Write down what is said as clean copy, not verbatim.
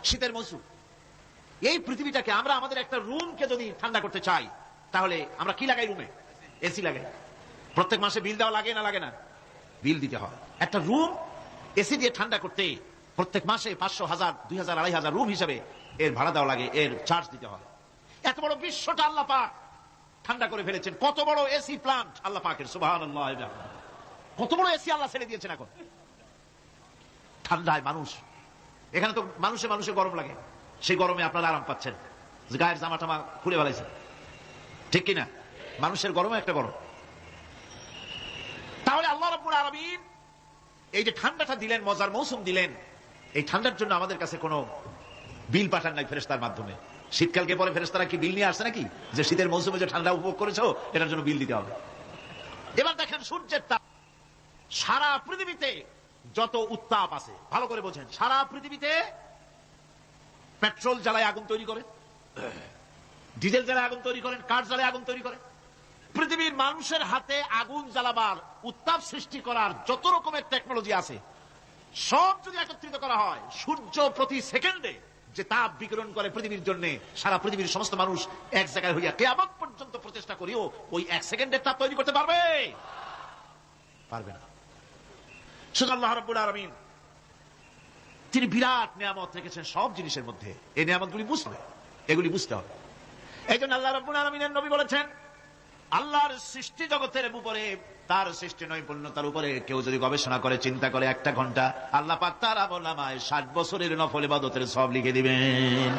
শীতের মৌসুম। এই পৃথিবীটাকে আমরা আমাদের একটা রুমকে যদি ঠান্ডা করতে চাই, তাহলে আমরা কি লাগাই? রুমে এসি লাগাই। প্রত্যেক মাসে বিল দেওয়া লাগে না লাগে না? বিল দিতে হয়। একটা রুম এসি দিয়ে ঠান্ডা করতে প্রত্যেক মাসে 500, 1000, 2000, 2500 রুম হিসাবে এর ভাড়া দেওয়া লাগে, এর চার্জ দিতে হয়। এত বড় বিশ্বটা আল্লাহ পাক ঠান্ডা করে ফেলেছেন। কত বড় এসি প্লান্ট আল্লাহ পাকের, সুবহানাল্লাহ। কত বড় এসি আল্লাহ ছেড়ে দিয়েছেন এখন ঠান্ডায়। মানুষ এখানে তো মানুষে গরম লাগে, সেই গরমে আপনারা আরাম পাচ্ছেন, গায়ের জামা টামা খুলে ফেলাইছেন, ঠিক কিনা? মানুষের গরমে একটা গরম। তাহলে আল্লাহ রাব্বুল আলামিন এই যে ঠান্ডাটা দিলেন, মজার মৌসুম দিলেন, এই ঠান্ডার জন্য আমাদের কাছে কোনো বিল পাঠান নাই ফেরেশতার মাধ্যমে। শীতকালকে পরে ফেরেশতারা কি বিল নিয়ে আসছে নাকি, যে শীতের মৌসুমে যে ঠান্ডা উপভোগ করেছো এটার জন্য বিল দিতে হবে? এবার দেখেন সূর্যের তাপ। সারা পৃথিবীতে যত উত্তাপ আছে, ভালো করে বোঝেন, সারা পৃথিবীতে পেট্রোল জ্বালায় আগুন তৈরি করে, ডিজেল জ্বালায় আগুন তৈরি করেন, কাঠ জ্বালায় আগুন তৈরি করে। পৃথিবীর মানুষের হাতে আগুন জ্বালাবার, উত্তাপ সৃষ্টি করার যত রকমের টেকনোলজি আছে, সব যদি একত্রিত করা হয়, সূর্য প্রতি সেকেন্ডে যে তাপ বিকিরণ করে পৃথিবীর জন্য, সারা পৃথিবীর সমস্ত মানুষ এক জায়গায় হইয়া কিয়ামত পর্যন্ত প্রচেষ্টা করিও ওই 1 সেকেন্ডের তাপ তৈরি করতে পারবে? পারবে না। শুধু আল্লাহ রাব্বুল আলামিন তিনি বিরাট নিয়ামত রেখেছেন সব জিনিসের মধ্যে। এই নিয়ামতগুলি বুঝতে, এগুলি বুঝতে হবে। এই জন্য আল্লাহ রাব্বুল আলামিনের নবী বলেছেন, আল্লাহর সৃষ্টি জগতের উপরে, তার সৃষ্টি নৈপুণ্যতার উপরে কেউ যদি গবেষণা করে, চিন্তা করে 1 ঘন্টা, আল্লাহ পাক তার আমলনামায় 60 বছরের নফল ইবাদতের সওয়াব লিখে দিবেন।